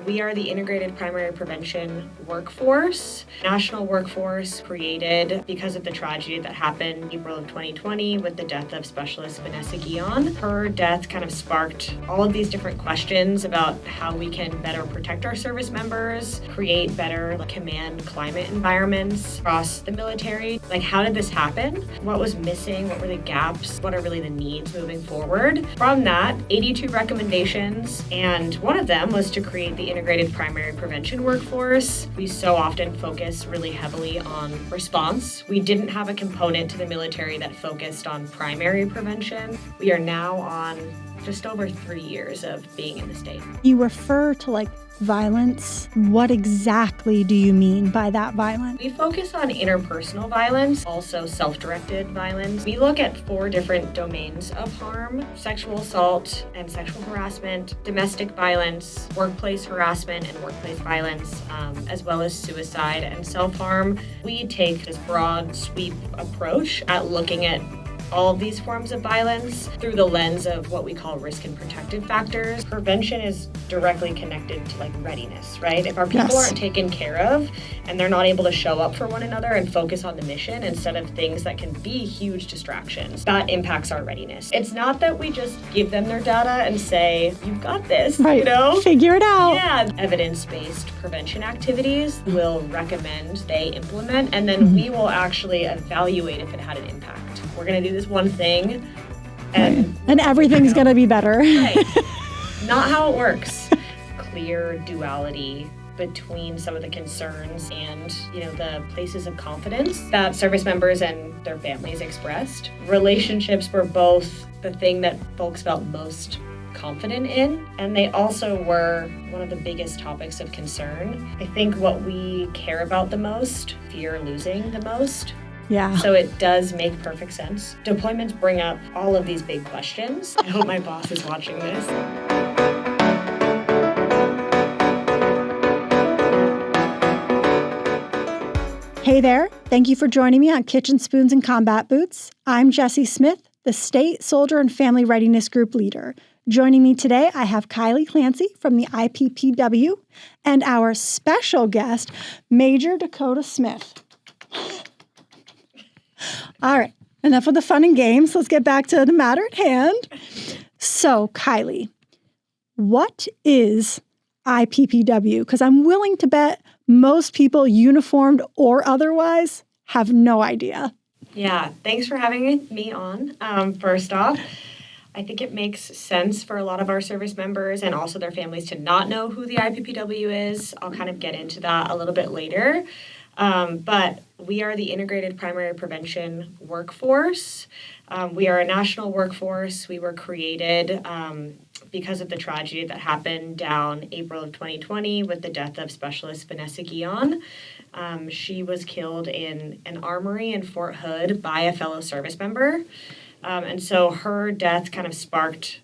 We are the Integrated Primary Prevention Workforce, national workforce created because of the tragedy that happened in April of 2020 with the death of Specialist Vanessa Guion. Her death kind of sparked all of these different questions about how we can better protect our service members, create better command climate environments across the military. How did this happen? What was missing? What were the gaps? What are really the needs moving forward? From that, 82 recommendations, and one of them was to create the Integrated Primary Prevention Workforce. We so often focus really heavily on response. We didn't have a component to the military that focused on primary prevention. We are now on just over 3 years of being in the state. You refer to violence. What exactly do you mean by that violence? We focus on interpersonal violence, also self-directed violence. We look at 4 different domains of harm: sexual assault and sexual harassment, domestic violence, workplace harassment and workplace violence, as well as suicide and self-harm. We take this broad sweep approach at looking at all of these forms of violence through the lens of what we call risk and protective factors. Prevention is directly connected to readiness, right? If our people aren't taken care of and they're not able to show up for one another and focus on the mission instead of things that can be huge distractions, that impacts our readiness. It's not that we just give them their data and say, you've got this, right. Figure it out. Yeah. Evidence-based prevention activities we'll recommend they implement, and then we will actually evaluate if it had an impact. We're going to do this one thing, and everything's going to be better. Right. Not how it works. Clear duality between some of the concerns and, the places of confidence that service members and their families expressed. Relationships were both the thing that folks felt most confident in, and they also were one of the biggest topics of concern. I think what we care about the most, fear losing the most. Yeah. So it does make perfect sense. Deployments bring up all of these big questions. I hope my boss is watching this. Hey there. Thank you for joining me on Kitchen Spoons and Combat Boots. I'm Jessy Smith, the State Soldier and Family Readiness Group leader. Joining me today, I have Kylie Clancy from the IPPW and our special guest, Major Dakota Smith. All right, enough of the fun and games. Let's get back to the matter at hand. So, Kylie, what is IPPW? Because I'm willing to bet most people, uniformed or otherwise, have no idea. Yeah, thanks for having me on. First off, I think it makes sense for a lot of our service members and also their families to not know who the IPPW is. I'll kind of get into that a little bit later. But we are the Integrated Primary Prevention Workforce. We are a national workforce. We were created because of the tragedy that happened down April of 2020 with the death of Specialist Vanessa Guion. She was killed in an armory in Fort Hood by a fellow service member. And so her death kind of sparked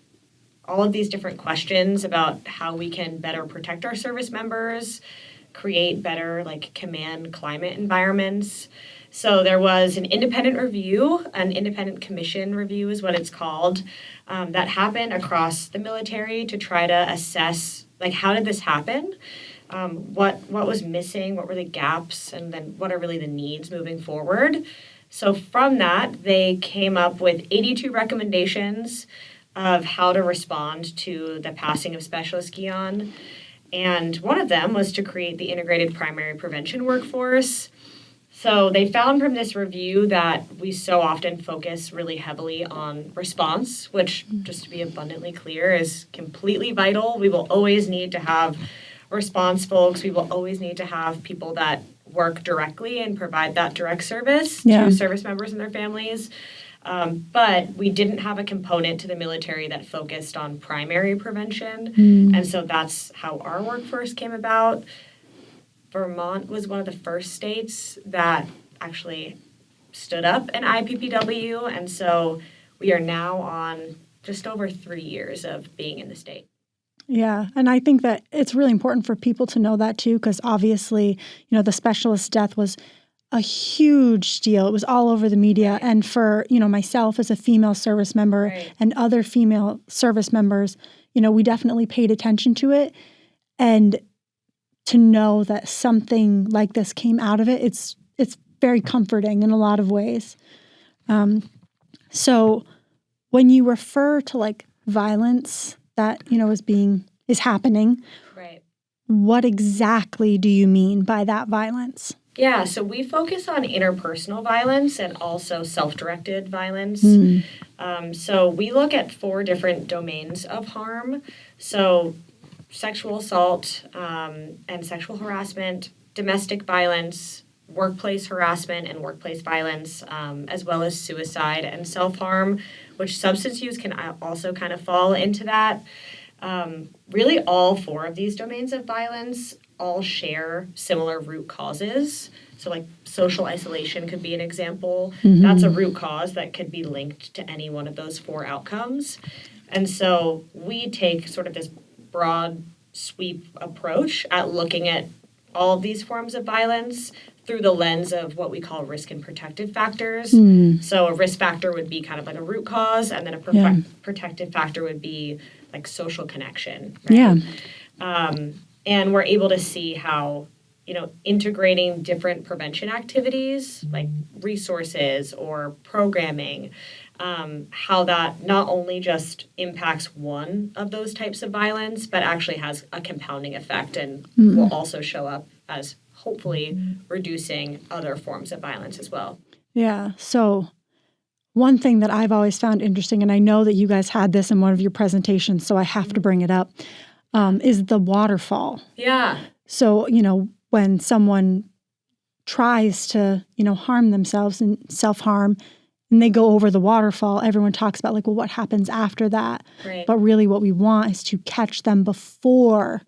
all of these different questions about how we can better protect our service members, create better command climate environments. So there was an independent review, an independent commission review is what it's called, that happened across the military to try to assess how did this happen? What was missing? What were the gaps? And then what are really the needs moving forward? So from that, they came up with 82 recommendations of how to respond to the passing of Specialist Guion. And one of them was to create the Integrated Primary Prevention Workforce. So they found from this review that we so often focus really heavily on response, which, just to be abundantly clear, is completely vital. We will always need to have response folks. We will always need to have people that work directly and provide that direct service to service members and their families. But we didn't have a component to the military that focused on primary prevention. And so that's how our workforce came about. Vermont was one of the first states that actually stood up an IPPW. And so we are now on just over 3 years of being in the state. Yeah, and I think that it's really important for people to know that too, because obviously, the specialist death was a huge deal. It was all over the media. Right. And for, myself as a female service member and other female service members, we definitely paid attention to it. And to know that something like this came out of it, it's very comforting in a lot of ways. So when you refer to like violence that, is happening, Right. what exactly do you mean by that violence? Yeah, so we focus on interpersonal violence and also self-directed violence. So we look at 4 different domains of harm. So sexual assault and sexual harassment, domestic violence, workplace harassment and workplace violence, as well as suicide and self-harm, which substance use can also kind of fall into that. Really all 4 of these domains of violence all share similar root causes. So like social isolation could be an example. That's a root cause that could be linked to any one of those 4 outcomes. And so we take sort of this broad sweep approach at looking at all of these forms of violence through the lens of what we call risk and protective factors. So a risk factor would be kind of like a root cause, and then a protective factor would be like social connection. Right? Yeah. And we're able to see how, integrating different prevention activities like resources or programming, how that not only just impacts one of those types of violence, but actually has a compounding effect and will also show up as hopefully reducing other forms of violence as well. Yeah. So one thing that I've always found interesting, and I know that you guys had this in one of your presentations, so I have to bring it up, is the waterfall. Yeah. So, when someone tries to, harm themselves and self-harm, and they go over the waterfall, everyone talks about like, well, what happens after that? Right. But really what we want is to catch them before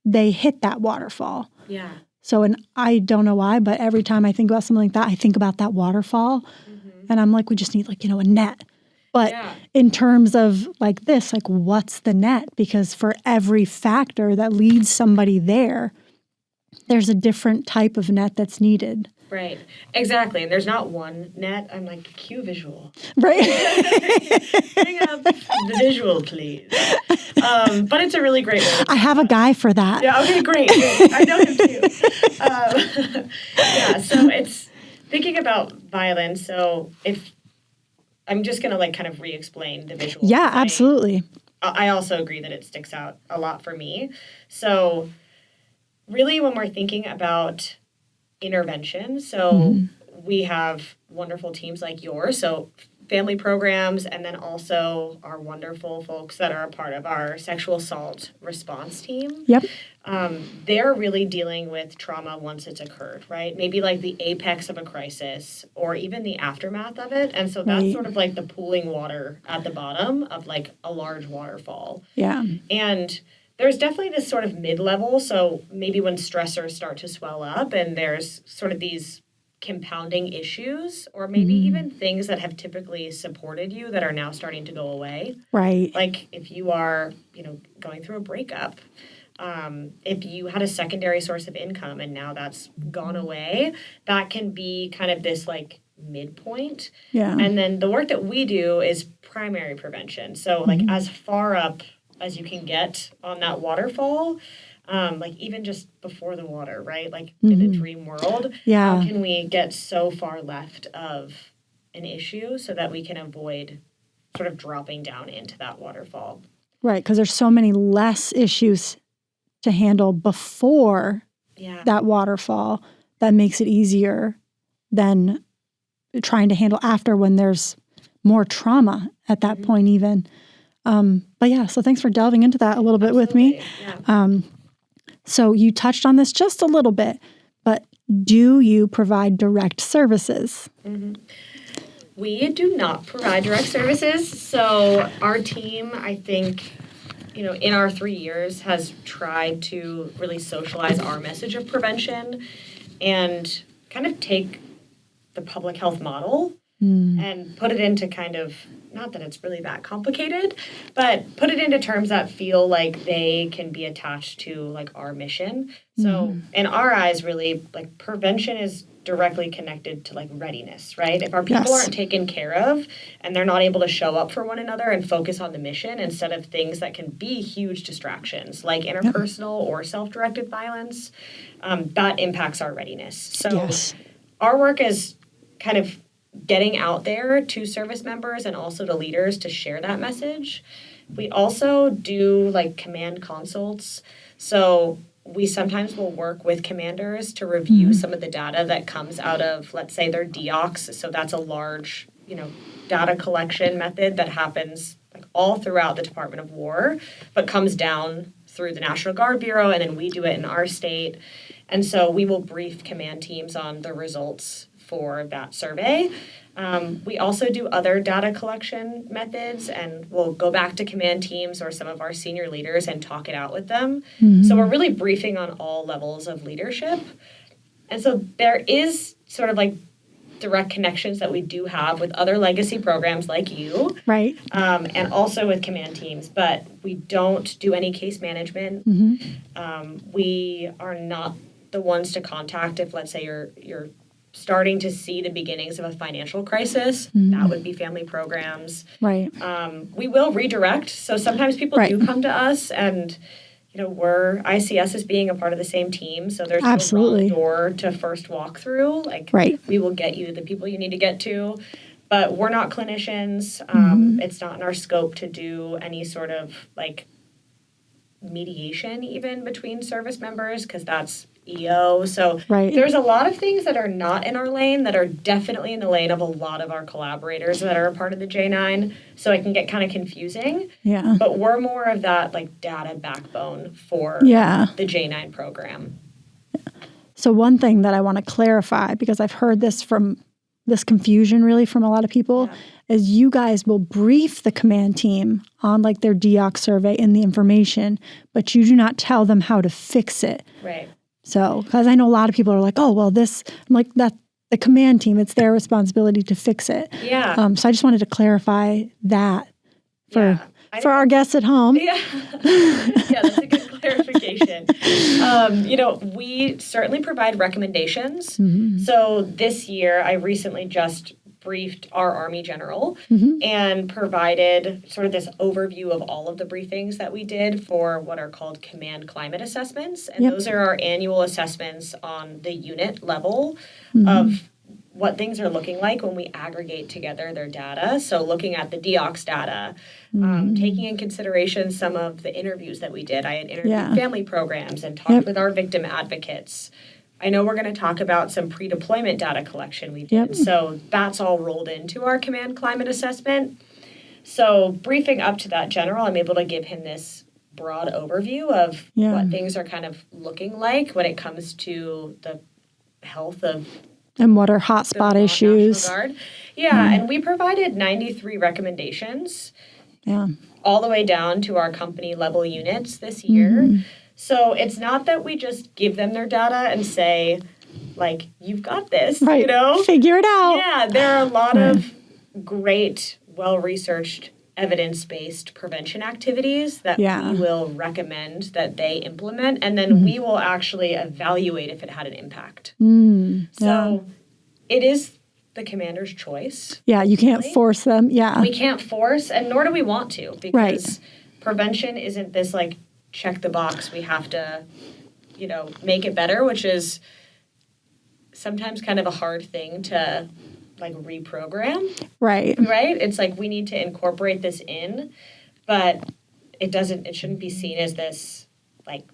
they hit that waterfall. Yeah. So, and I don't know why, but every time I think about something like that, I think about that waterfall. And I'm like, we just need like, a net. But in terms of like this, like what's the net? Because for every factor that leads somebody there, there's a different type of net that's needed. Right. Exactly. And there's not one net. I'm like, cue visual. Right. Bring up the visual, please. But it's a really great way. I have a guy for that. Yeah, okay, great. I know him too. So it's thinking about violence. So if I'm just going to like kind of re-explain the visual. Yeah, absolutely. I also agree that it sticks out a lot for me. So really when we're thinking about intervention, so we have wonderful teams like yours, so family programs, and then also our wonderful folks that are a part of our sexual assault response team. Yep. They're really dealing with trauma once it's occurred, right? Maybe like the apex of a crisis or even the aftermath of it. And so that's sort of like the pooling water at the bottom of like a large waterfall. Yeah. And there's definitely this sort of mid-level. So maybe when stressors start to swell up and there's sort of these compounding issues or maybe even things that have typically supported you that are now starting to go away. Right. Like if you are, going through a breakup, if you had a secondary source of income and now that's gone away, that can be kind of this like midpoint. Yeah. And then the work that we do is primary prevention. So like as far up as you can get on that waterfall, like even just before the water, right? Like in a dream world, how can we get so far left of an issue so that we can avoid sort of dropping down into that waterfall? Right, because there's so many less issues to handle before that waterfall that makes it easier than trying to handle after when there's more trauma at that point even. But yeah, so thanks for delving into that a little bit with me. Yeah. So you touched on this just a little bit, but do you provide direct services? We do not provide direct services. So our team, I think, in our 3 years has tried to really socialize our message of prevention and kind of take the public health model and put it into kind of, not that it's really that complicated, but put it into terms that feel like they can be attached to like our mission. So in our eyes, really, like prevention is directly connected to like readiness, right? If our people aren't taken care of and they're not able to show up for one another and focus on the mission instead of things that can be huge distractions like interpersonal or self-directed violence, that impacts our readiness. So our work is kind of getting out there to service members and also to leaders to share that message. We also do like command consults. So we sometimes will work with commanders to review some of the data that comes out of, let's say, their DEOCs. So that's a large, data collection method that happens like all throughout the Department of War, but comes down through the National Guard Bureau, and then we do it in our state. And so we will brief command teams on the results for that survey. We also do other data collection methods, and we'll go back to command teams or some of our senior leaders and talk it out with them. So we're really briefing on all levels of leadership. And so there is sort of like direct connections that we do have with other legacy programs like you. Right. And also with command teams, but we don't do any case management. We are not the ones to contact if, let's say, you're starting to see the beginnings of a financial crisis. That would be family programs. Right. We will redirect. So sometimes people do come to us and, we're ICS as being a part of the same team. So there's no wrong door to first walk through. Like we will get you the people you need to get to. But we're not clinicians. It's not in our scope to do any sort of like mediation even between service members because that's EO. So there's a lot of things that are not in our lane that are definitely in the lane of a lot of our collaborators that are a part of the J9. So it can get kind of confusing. Yeah. But we're more of that like data backbone for the J9 program. So one thing that I want to clarify, because I've heard this confusion really from a lot of people, is you guys will brief the command team on like their DEOC survey and the information, but you do not tell them how to fix it. Right. So, because I know a lot of people are like, oh, well, I'm like, that the command team, it's their responsibility to fix it. Yeah. So I just wanted to clarify that for our guests at home. Yeah. That's a good clarification. We certainly provide recommendations. So this year, I recently just briefed our Army General and provided sort of this overview of all of the briefings that we did for what are called command climate assessments. And those are our annual assessments on the unit level of what things are looking like when we aggregate together their data. So looking at the DEOCS data, taking in consideration some of the interviews that we did. I had interviewed family programs and talked with our victim advocates. I know we're going to talk about some pre-deployment data collection we did. So that's all rolled into our command climate assessment. So briefing up to that general, I'm able to give him this broad overview of what things are kind of looking like when it comes to the health of and what are hotspot issues. And we provided 93 recommendations all the way down to our company level units this year. So it's not that we just give them their data and say, like, you've got this, Figure it out. Yeah, there are a lot of great, well-researched, evidence-based prevention activities that we will recommend that they implement, and then we will actually evaluate if it had an impact. So it is the commander's choice. Yeah, you can't force them. Yeah. We can't force, and nor do we want to, because prevention isn't this, like, check the box, we have to, make it better, which is sometimes kind of a hard thing to, like, reprogram. Right? It's like we need to incorporate this in, but it shouldn't be seen as this, like,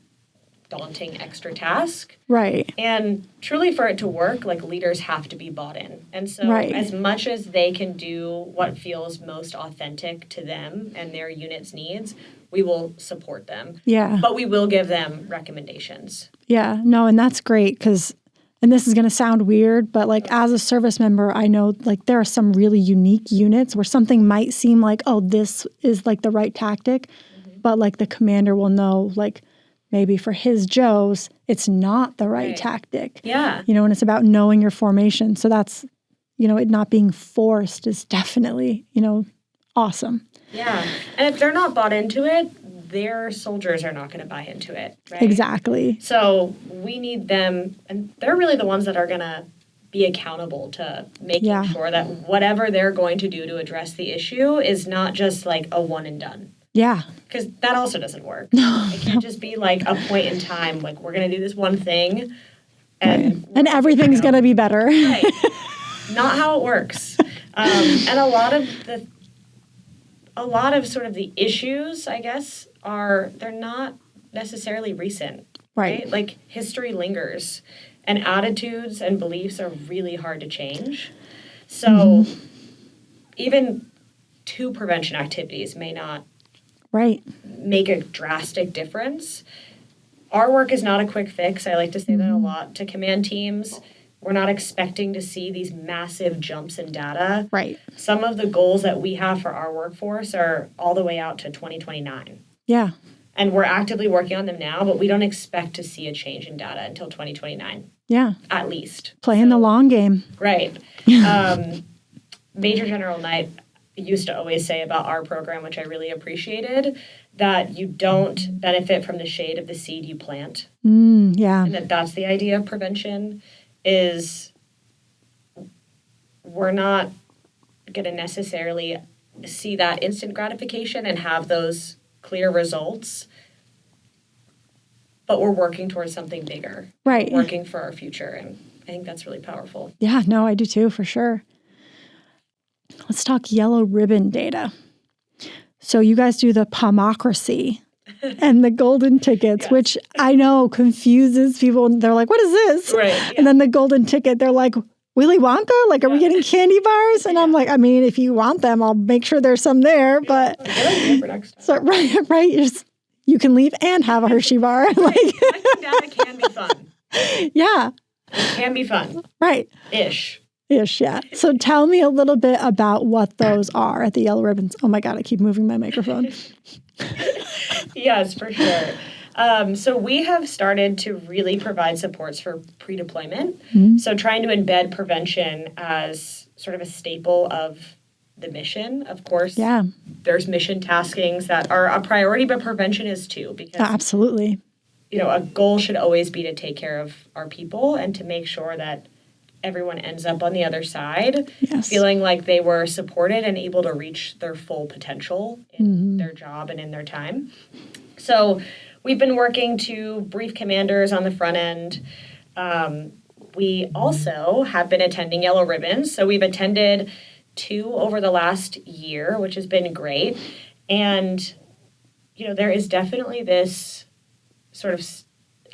daunting extra task. Right. And truly for it to work, like, leaders have to be bought in. And so as much as they can do what feels most authentic to them and their unit's needs, we will support them. Yeah. But we will give them recommendations. Yeah. No, and that's great because, and this is going to sound weird, but like as a service member, I know like there are some really unique units where something might seem like, oh, this is like the right tactic, but like the commander will know like maybe for his Joes, it's not the right tactic. Yeah. And it's about knowing your formation. So that's it not being forced is definitely, awesome. Yeah. And if they're not bought into it, their soldiers are not going to buy into it, right? Exactly. So we need them, and they're really the ones that are going to be accountable to making sure that whatever they're going to do to address the issue is not just like a one and done. Yeah. Because that also doesn't work. No. It can't just be like a point in time, like we're going to do this one thing and everything's going to be better. Right. Not how it works. And a lot of sort of the issues, I guess, they're not necessarily recent. Right? Like history lingers and attitudes and beliefs are really hard to change. So even 2 prevention activities may not make a drastic difference. Our work is not a quick fix. I like to say that a lot to command teams. We're not expecting to see these massive jumps in data. Right. Some of the goals that we have for our workforce are all the way out to 2029. Yeah. And we're actively working on them now, but we don't expect to see a change in data until 2029. Yeah. At least. Playing the long game. Right. Major General Knight used to always say about our program, which I really appreciated, that you don't benefit from the shade of the seed you plant. Yeah. And that's the idea of prevention, is we're not going to necessarily see that instant gratification and have those clear results, but we're working towards something bigger. Right. We're working for our future, and I think that's really powerful. Yeah, no, I do too, for sure. Let's talk yellow ribbon data. So you guys do the pomocracy and the golden tickets, which I know confuses people. They're like, what is this? Right. Yeah. And then the golden ticket, they're like, Willy Wonka? Like, are we getting candy bars? And I'm like, I mean, if you want them, I'll make sure there's some there. But for next time. So right. You can leave and have a Hershey bar. Right. Collecting data can be fun. Yeah. It can be fun. Right. Ish, yeah. So tell me a little bit about what those are at the yellow ribbons. Oh my God, I keep moving my microphone. Yes, for sure. So we have started to really provide supports for pre-deployment. So trying to embed prevention as sort of a staple of the mission. Of course, there's mission taskings that are a priority, but prevention is too. Because absolutely. A goal should always be to take care of our people and to make sure that everyone ends up on the other side feeling like they were supported and able to reach their full potential in their job and in their time. So we've been working to brief commanders on the front end. We also have been attending Yellow Ribbons. So we've attended 2 over the last year, which has been great. And, there is definitely this sort of,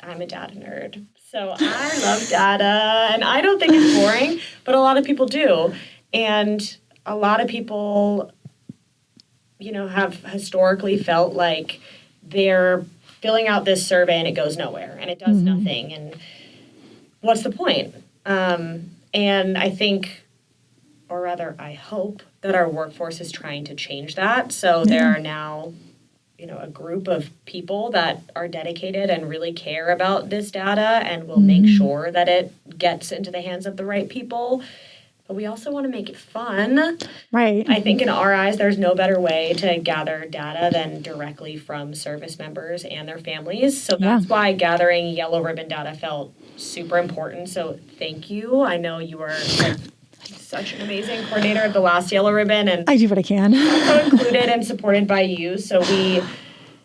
I'm a data nerd. So I love data, and I don't think it's boring, but a lot of people do. And a lot of people, have historically felt like they're filling out this survey and it goes nowhere and it does nothing. And what's the point? And I think, or rather I hope, that our workforce is trying to change that. So there are now a group of people that are dedicated and really care about this data and will make sure that it gets into the hands of the right people. But we also want to make it fun. Right. I think in our eyes, there's no better way to gather data than directly from service members and their families. So that's why gathering yellow ribbon data felt super important. So thank you. I know you were such an amazing coordinator at the last Yellow Ribbon, and I do what I can. Also included and supported by you. So we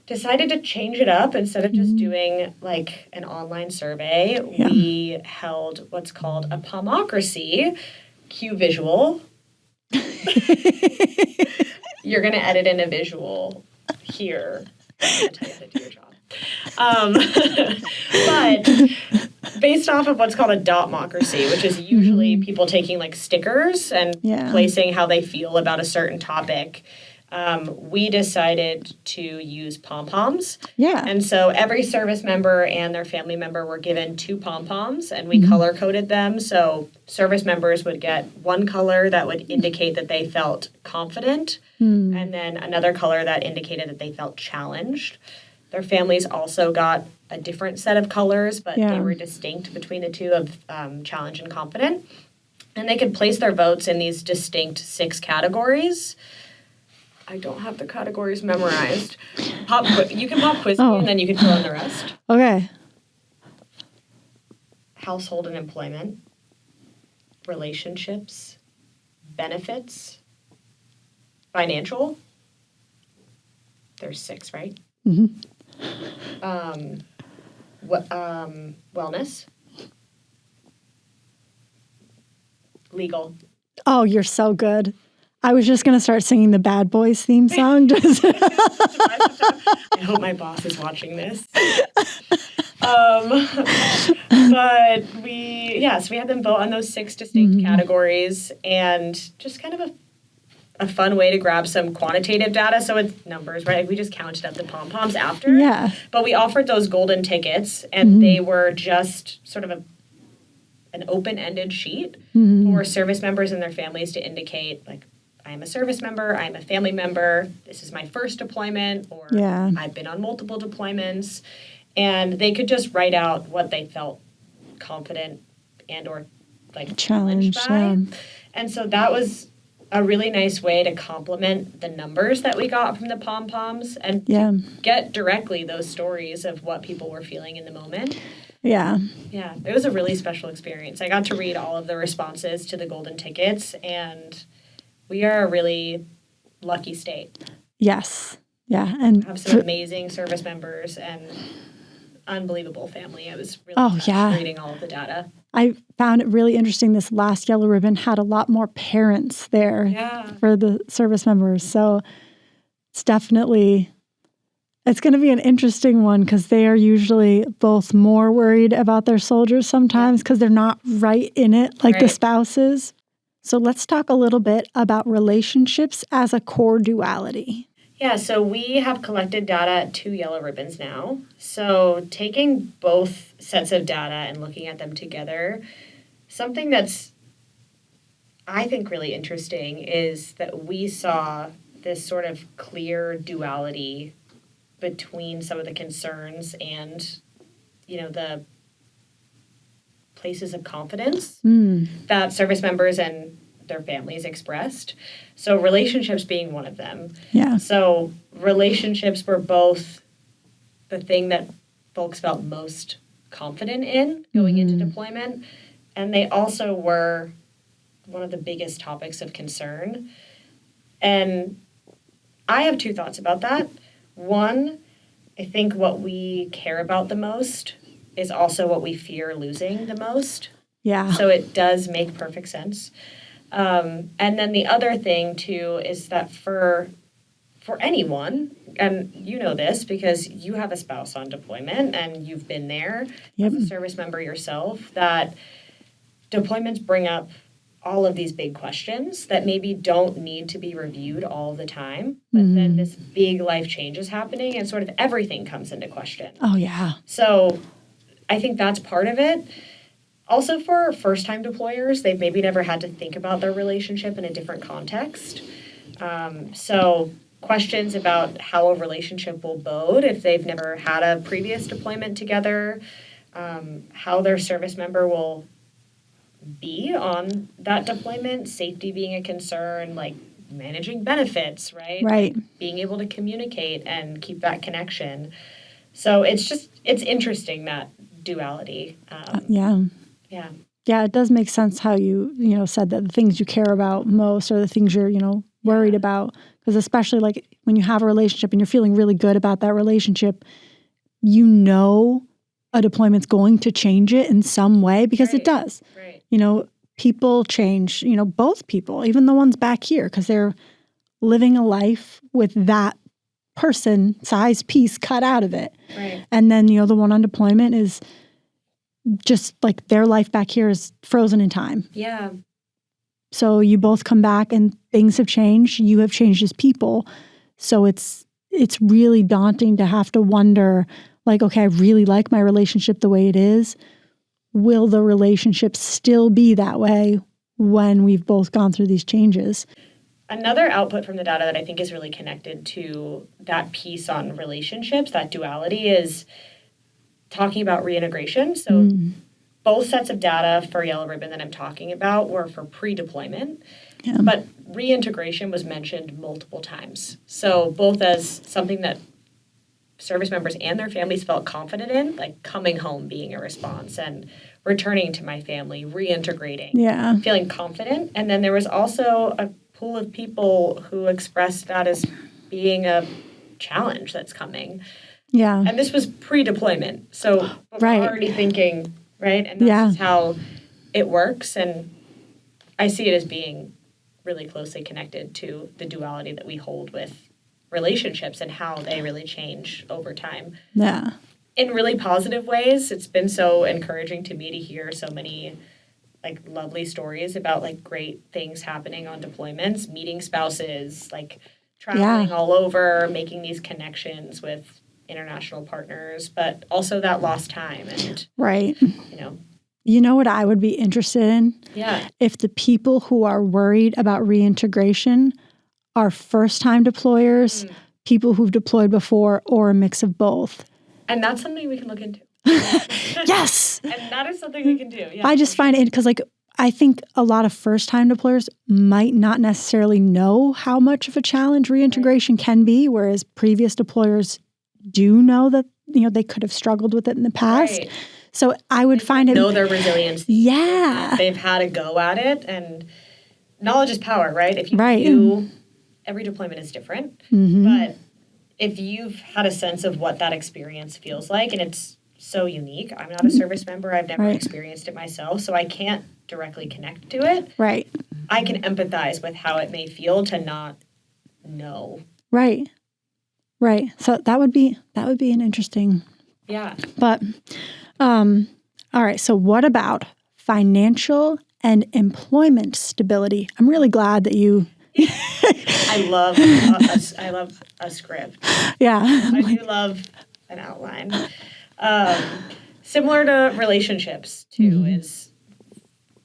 decided to change it up. Instead of just doing like an online survey, we held what's called a pomocracy. Cue visual. You're going to edit in a visual here. I'm going to tell you how to do your job. But based off of what's called a dotmocracy, which is usually people taking like stickers and placing how they feel about a certain topic, we decided to use pom-poms. Yeah. And so every service member and their family member were given 2 pom-poms, and we color-coded them. So service members would get one color that would indicate that they felt confident, and then another color that indicated that they felt challenged. Their families also got a different set of colors, but they were distinct between the two of challenge and confident. And they could place their votes in these distinct 6 categories. I don't have the categories memorized. You can pop quiz me and then you can fill in the rest. Okay. Household and employment, relationships, benefits, financial. There's 6, right? Mm-hmm. Wellness, legal. Oh, you're so good. I was just going to start singing the Bad Boys theme song. I hope my boss is watching this. But we had them vote on those 6 distinct categories, and just kind of a fun way to grab some quantitative data. So it's numbers, right? We just counted up the pom-poms after. Yeah. But we offered those golden tickets, and they were just sort of an open-ended sheet for service members and their families to indicate, like, I am a service member, I am a family member, this is my first deployment, or I've been on multiple deployments. And they could just write out what they felt confident and or like challenged by. And so that was a really nice way to complement the numbers that we got from the pom-poms and to get directly those stories of what people were feeling in the moment. Yeah, it was a really special experience. I got to read all of the responses to the golden tickets, and we are a really lucky state. Yes. Yeah. And have some amazing service members and unbelievable family. I was really reading all of the data. I found it really interesting. This last yellow ribbon had a lot more parents there for the service members. So it's definitely, it's going to be an interesting one because they are usually both more worried about their soldiers sometimes because they're not right in it like the spouses. So let's talk a little bit about relationships as a core duality. Yeah, so we have collected data at 2 yellow ribbons now. So taking both sets of data and looking at them together, something that's, I think, really interesting is that we saw this sort of clear duality between some of the concerns and, the places of confidence that service members and their families expressed. So relationships being one of them. Yeah. So relationships were both the thing that folks felt most confident in going into deployment. And they also were one of the biggest topics of concern. And I have 2 thoughts about that. One, I think what we care about the most is also what we fear losing the most. Yeah. So it does make perfect sense. And then the other thing, too, is that for anyone, and you know this because you have a spouse on deployment and you've been there as a service member yourself, that deployments bring up all of these big questions that maybe don't need to be reviewed all the time. But then this big life change is happening and sort of everything comes into question. Oh, yeah. So I think that's part of it. Also, for first-time deployers, they've maybe never had to think about their relationship in a different context. So questions about how a relationship will bode if they've never had a previous deployment together, how their service member will be on that deployment, safety being a concern, like managing benefits, right? Right. Being able to communicate and keep that connection. So it's interesting, that duality. Yeah, it does make sense how you said that the things you care about most are the things you're, worried about. Because especially like when you have a relationship and you're feeling really good about that relationship, a deployment's going to change it in some way because it does. Right. People change, both people, even the ones back here, because they're living a life with that person size piece cut out of it. Right. And then, the one on deployment is just like their life back here is frozen in time. Yeah. So you both come back and things have changed. You have changed as people. So it's really daunting to have to wonder, like, okay, I really like my relationship the way it is. Will the relationship still be that way when we've both gone through these changes? Another output from the data that I think is really connected to that piece on relationships, that duality, is talking about reintegration. So both sets of data for Yellow Ribbon that I'm talking about were for pre-deployment, Yeah. but reintegration was mentioned multiple times. So both as something that service members and their families felt confident in, like coming home being a response and returning to my family, reintegrating, Yeah. feeling confident. And then there was also a pool of people who expressed that as being a challenge that's coming. Yeah. And this was pre-deployment. So Right. we're already thinking, right? And that's just how it works. And I see it as being really closely connected to the duality that we hold with relationships and how they really change over time. Yeah. In really positive ways. It's been so encouraging to me to hear so many like lovely stories about like great things happening on deployments, meeting spouses, like traveling all over, making these connections with international partners, but also that lost time and Right. you know. You know what I would be interested in? Yeah. If the people who are worried about reintegration are first-time deployers, people who've deployed before, or a mix of both. And that's something we can look into. Yes! And that is something we can do. Yeah. I just find it because, like, I think a lot of first-time deployers might not necessarily know how much of a challenge reintegration can be, whereas previous deployers do know that, you know, they could have struggled with it in the past. Right. So I would find it... know their resilience. Yeah. They've had a go at it, and knowledge is power, right? If you Right. knew, every deployment is different, Mhm. but if you've had a sense of what that experience feels like, and it's so unique. I'm not a service member. I've never Right. experienced it myself, so I can't directly connect to it. Right. I can empathize with how it may feel to not know. Right. Right. So that would be an interesting... Yeah. But, all right. So what about financial and employment stability? I'm really glad that you... I love a script. Yeah. I do love an outline. Similar to relationships, too, is...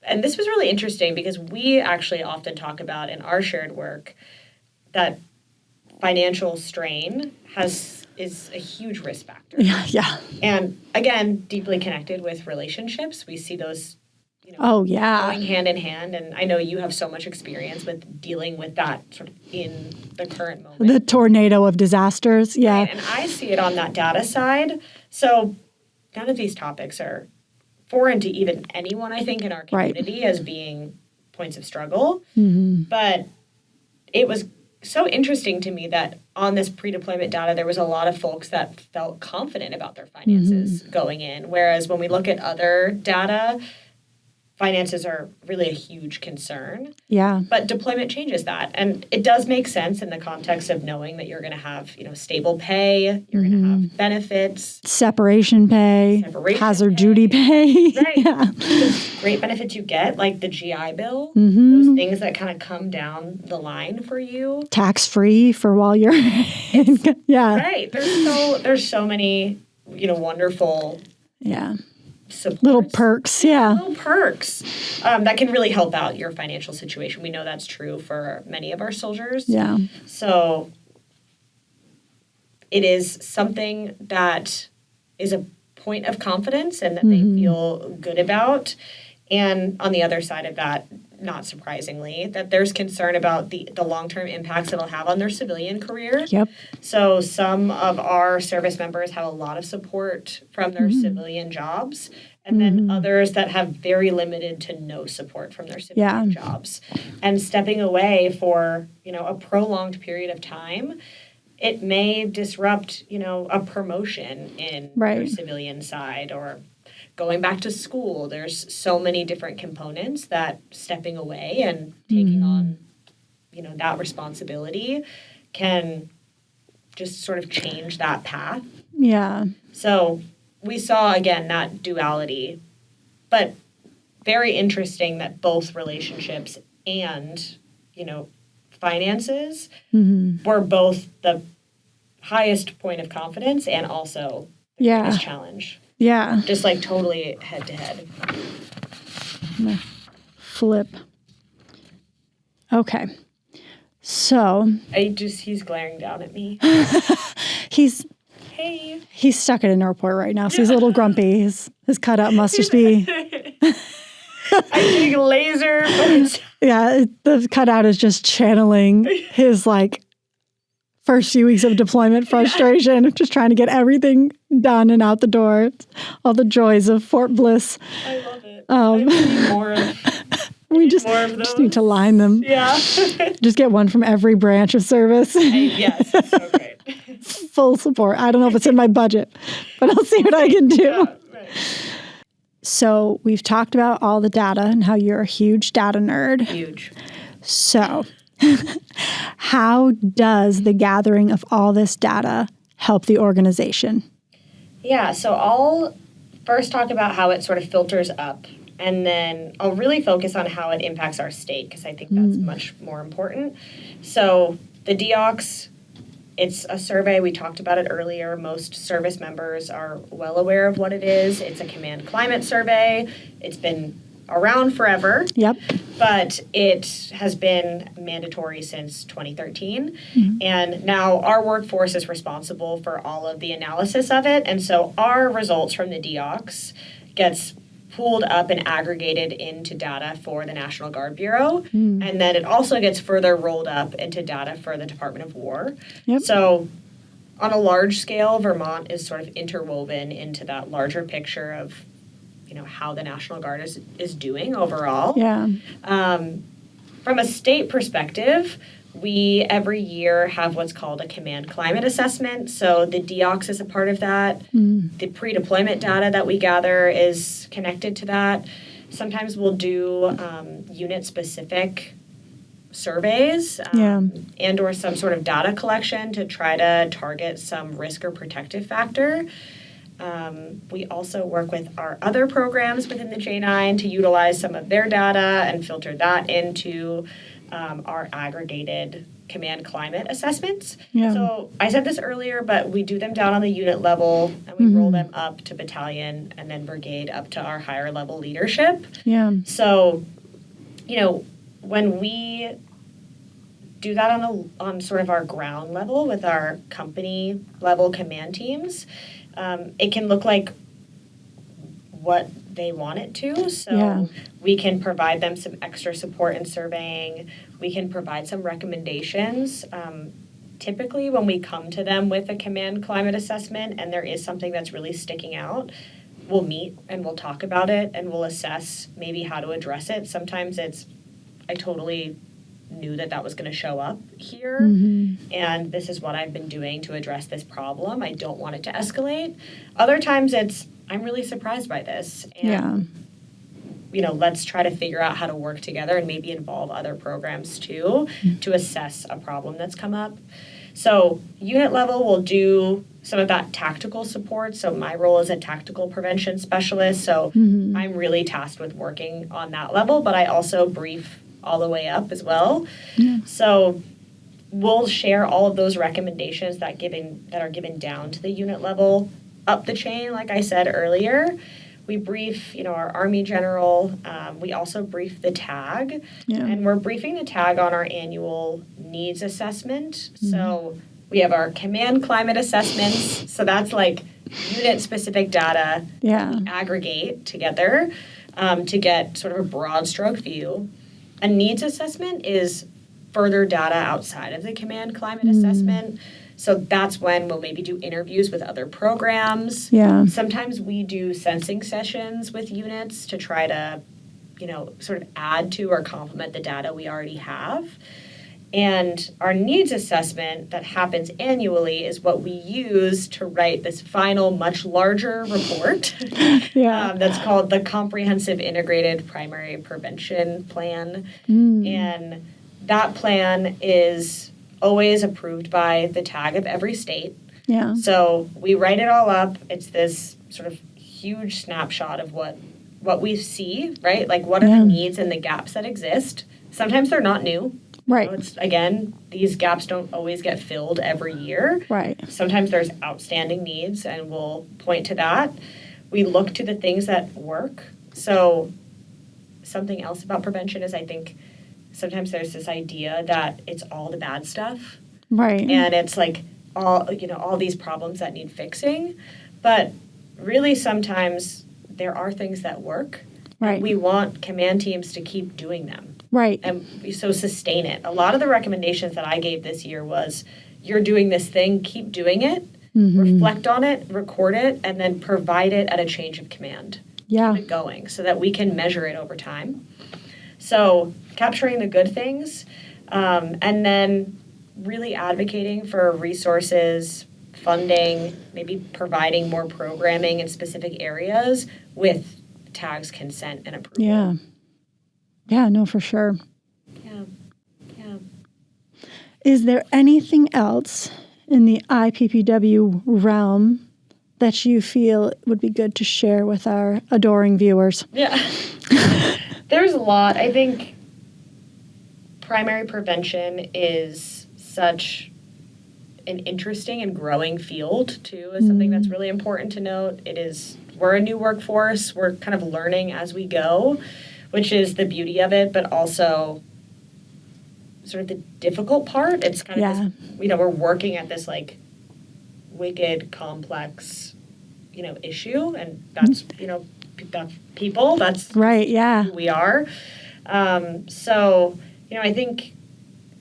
And this was really interesting because we actually often talk about in our shared work that financial strain is a huge risk factor. Yeah. And again, deeply connected with relationships. We see those, Oh, yeah. going hand in hand. And I know you have so much experience with dealing with that sort of in the current moment. The tornado of disasters. Yeah. Right? And I see it on that data side. So none of these topics are foreign to even anyone, I think, in our community as being points of struggle. Mm-hmm. But it was so interesting to me that on this pre-deployment data, there was a lot of folks that felt confident about their finances going in. Whereas when we look at other data, finances are really a huge concern. Yeah. But deployment changes that. And it does make sense in the context of knowing that you're going to have, stable pay, you're going to have benefits. Separation pay, hazard duty pay. Right. Yeah. Those great benefits you get, like the GI Bill, Mm-hmm. those things that kind of come down the line for you. Tax-free for while you're... Yeah. Right. There's so many, wonderful... Yeah. supports. Little perks, yeah. Little perks that can really help out your financial situation. We know that's true for many of our soldiers. Yeah. So it is something that is a point of confidence and that they feel good about. And on the other side of that, not surprisingly, that there's concern about the long-term impacts it'll have on their civilian career. Yep. So some of our service members have a lot of support from their civilian jobs, and then others that have very limited to no support from their civilian jobs. And stepping away for, a prolonged period of time, it may disrupt, a promotion in their civilian side or going back to school. There's so many different components that stepping away and taking on, that responsibility can just sort of change that path. Yeah. So we saw, again, that duality, but very interesting that both relationships and, finances were both the highest point of confidence and also the biggest challenge. Yeah. Just like totally head to head. Flip. Okay. So. He's glaring down at me. He's Hey. stuck at an airport right now, so he's a little grumpy. His cutout must just be I think laser. Yeah, the cutout is just channeling his first few weeks of deployment frustration, just trying to get everything done and out the door. All the joys of Fort Bliss. I love it. I need more of. We just need to line them. Yeah. Just get one from every branch of service. Yes, it's so great. Full support. I don't know if it's in my budget, but I'll see what I can do. Yeah, right. So we've talked about all the data and how you're a huge data nerd. Huge. So how does the gathering of all this data help the organization? Yeah, so I'll first talk about how it sort of filters up, and then I'll really focus on how it impacts our state, because I think that's much more important. So the DEOX, it's a survey. We talked about it earlier. Most service members are well aware of what it is. It's a command climate survey. It's been around forever. Yep. But it has been mandatory since 2013. And now our workforce is responsible for all of the analysis of it. And so our results from the DEOX gets pulled up and aggregated into data for the National Guard Bureau. And then it also gets further rolled up into data for the Department of War. Yep. So on a large scale, Vermont is sort of interwoven into that larger picture of how the National Guard is doing overall. Yeah. From a state perspective, we every year have what's called a command climate assessment. So the DEOX is a part of that. The pre-deployment data that we gather is connected to that. Sometimes we'll do unit-specific surveys and or some sort of data collection to try to target some risk or protective factor. We also work with our other programs within the J9 to utilize some of their data and filter that into our aggregated command climate assessments. Yeah. So I said this earlier, but we do them down on the unit level, and we roll them up to battalion and then brigade up to our higher level leadership. Yeah. So, when we do that on sort of our ground level with our company level command teams, it can look like what they want it to. So we can provide them some extra support in surveying. We can provide some recommendations. Typically, when we come to them with a command climate assessment and there is something that's really sticking out, we'll meet and we'll talk about it and we'll assess maybe how to address it. Sometimes I totally knew that was going to show up here, and this is what I've been doing to address this problem. I don't want it to escalate. Other times I'm really surprised by this, and let's try to figure out how to work together and maybe involve other programs too to assess a problem that's come up. So unit level, we'll do some of that tactical support. So my role is a tactical prevention specialist, so I'm really tasked with working on that level, but I also brief all the way up as well. Yeah. So we'll share all of those recommendations that are given down to the unit level up the chain, like I said earlier. We brief, our Army general. We also brief the TAG, and we're briefing the TAG on our annual needs assessment. So we have our command climate assessments. So that's like unit-specific data we aggregate together to get sort of a broad stroke view. A needs assessment is further data outside of the command climate assessment. So that's when we'll maybe do interviews with other programs. Yeah. Sometimes we do sensing sessions with units to try to, sort of add to or complement the data we already have. And our needs assessment that happens annually is what we use to write this final, much larger report that's called the Comprehensive Integrated Primary Prevention Plan. And that plan is always approved by the TAG of every state. Yeah. So we write it all up. It's this sort of huge snapshot of what we see, right? Like what are the needs and the gaps that exist. Sometimes they're not new. Right. These gaps don't always get filled every year. Right. Sometimes there's outstanding needs, and we'll point to that. We look to the things that work. So something else about prevention is I think sometimes there's this idea that it's all the bad stuff. Right. And it's like all these problems that need fixing. But really sometimes there are things that work. Right. And we want command teams to keep doing them. Right. And so sustain it. A lot of the recommendations that I gave this year was, you're doing this thing, keep doing it, reflect on it, record it, and then provide it at a change of command. Yeah. Keep it going so that we can measure it over time. So capturing the good things, and then really advocating for resources, funding, maybe providing more programming in specific areas with TAG's consent and approval. Yeah. Yeah, no, for sure. Yeah. Is there anything else in the IPPW realm that you feel would be good to share with our adoring viewers? Yeah. There's a lot. I think primary prevention is such an interesting and growing field, too, is something that's really important to note. We're a new workforce. We're kind of learning as we go, which is the beauty of it, but also sort of the difficult part. It's kind of this, we're working at this like wicked, complex, issue, and that's, that's people. That's right. Yeah. who we are. So, I think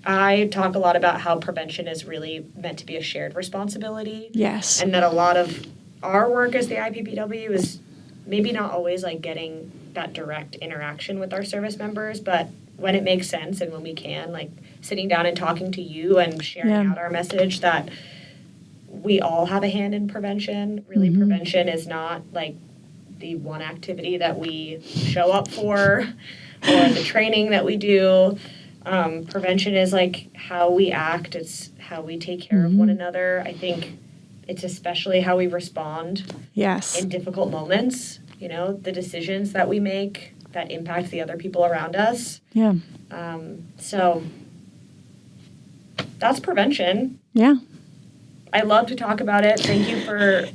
I talk a lot about how prevention is really meant to be a shared responsibility. Yes. And that a lot of our work as the IPPW is maybe not always like getting that direct interaction with our service members, but when it makes sense and when we can, like sitting down and talking to you and sharing out our message that we all have a hand in prevention. Really, prevention is not like the one activity that we show up for or the training that we do. Prevention is like how we act. It's how we take care of one another. I think it's especially how we respond in difficult moments, the decisions that we make that impact the other people around us. Yeah. So that's prevention. Yeah. I love to talk about it. Thank you for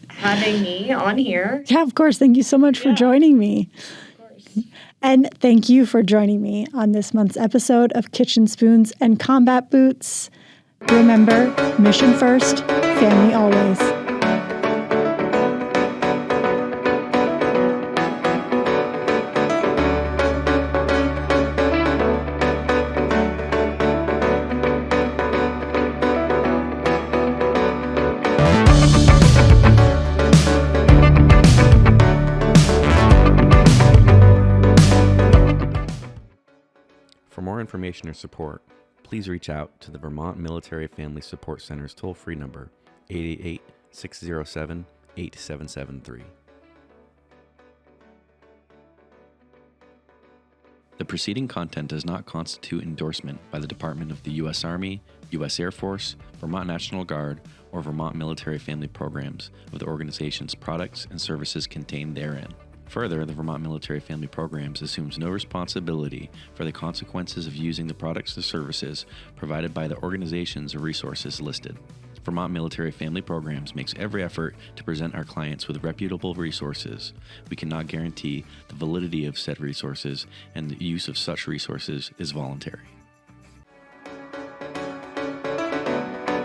having me on here. Yeah, of course. Thank you so much for joining me. Of course. And thank you for joining me on this month's episode of Kitchen Spoons and Combat Boots. Remember, mission first, family always. For more information or support, please reach out to the Vermont Military Family Support Center's toll-free number, 888-607-8773. The preceding content does not constitute endorsement by the Department of the U.S. Army, U.S. Air Force, Vermont National Guard, or Vermont Military Family Programs of the organization's products and services contained therein. Further, the Vermont Military Family Programs assumes no responsibility for the consequences of using the products or services provided by the organizations or resources listed. Vermont Military Family Programs makes every effort to present our clients with reputable resources. We cannot guarantee the validity of said resources, and the use of such resources is voluntary.